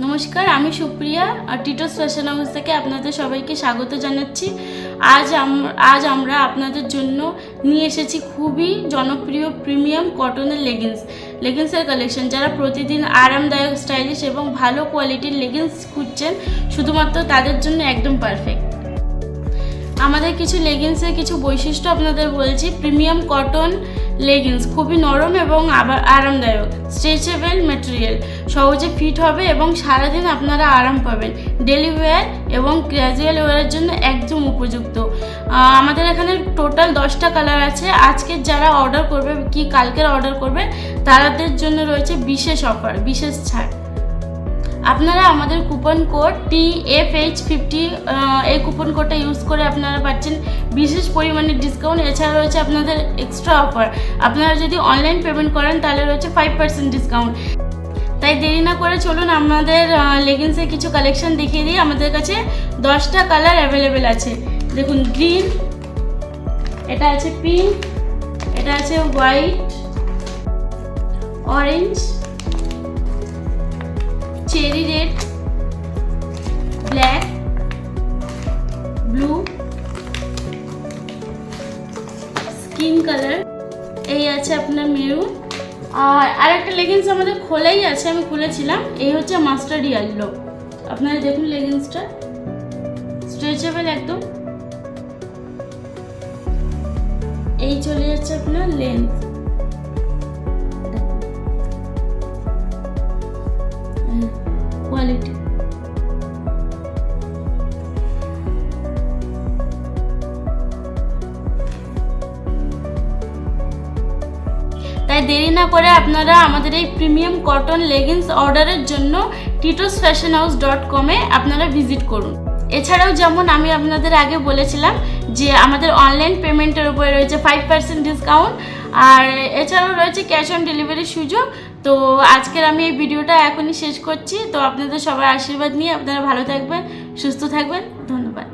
নমস্কার, আমি সুপ্রিয়া আর Tito's fashion house থেকে আপনাদের সবাইকে স্বাগত জানাচ্ছি। আজ আমরা আপনাদের জন্য নিয়ে এসেছি খুবই জনপ্রিয় প্রিমিয়াম কটনের লেগিংসের কালেকশন। যারা প্রতিদিন আরামদায়ক, স্টাইলিশ এবং ভালো কোয়ালিটির লেগিংস খুঁজছেন, শুধুমাত্র তাদের জন্য একদম পারফেক্ট। আমাদের কিছু লেগিংসের কিছু বৈশিষ্ট্য আপনাদের বলছি। প্রিমিয়াম কটন লেগিংস, খুবই নরম এবং আরামদায়ক, স্ট্রেচেবল ম্যাটেরিয়াল, সহজে ফিট হবে এবং সারাদিন আপনারা আরাম পাবেন। ডেলি ওয়্যার এবং ক্যাজুয়াল ওয়্যারের জন্য একদম উপযুক্ত। আমাদের এখানে টোটাল 10টা কালার আছে। আজকের যারা অর্ডার করবে কি কালকের অর্ডার করবে তাদের জন্য রয়েছে বিশেষ অফার, বিশেষ ছাড়। আপনারা আমাদের কুপন কোড TFH50 এই কুপন কোডটা ইউজ করে আপনারা পাচ্ছেন বিশেষ পরিমাণে ডিসকাউন্ট। এছাড়া রয়েছে আপনাদের এক্সট্রা অফার। আপনারা যদি অনলাইন পেমেন্ট করেন তাহলে রয়েছে 5% ডিসকাউন্ট। তাই দেরি না করে চলুন আমাদের লেগিংসের কিছু কালেকশন দেখিয়ে দিই। আমাদের কাছে 10টা কালার অ্যাভেলেবেল আছে। দেখুন, গ্রিন, এটা আছে পিঙ্ক, এটা আছে white, orange, cherry red, black, blue, skin colour, এই আছে আপনার মেরুন। আর একটা লেগিংস আমাদের খোলাই আছে, আমি খুলেছিলাম। এই হচ্ছে মাস্টার্ড ইয়েলো। আপনারা দেখুন, লেগিংসটা স্ট্রেচেবল একদম। এই চলে যাচ্ছে আপনার লেন্থ, কোয়ালিটি। তাই দেরি না করে আপনারা আমাদের এই প্রিমিয়াম কটন লেগিংস অর্ডারের জন্য titosfashionhouse.com-এ আপনারা ভিজিট করুন। এছাড়াও যেমন আমি আপনাদের আগে বলেছিলাম যে আমাদের অনলাইন পেমেন্টের উপরে রয়েছে 5% ডিসকাউন্ট, আর এছাড়াও রয়েছে ক্যাশ অন ডেলিভারির সুযোগ। তো আজকের আমি এই ভিডিওটা এখনই শেষ করছি। তো আপনাদের সবার আশীর্বাদ নিয়ে আপনারা ভালো থাকবেন, সুস্থ থাকবেন। ধন্যবাদ।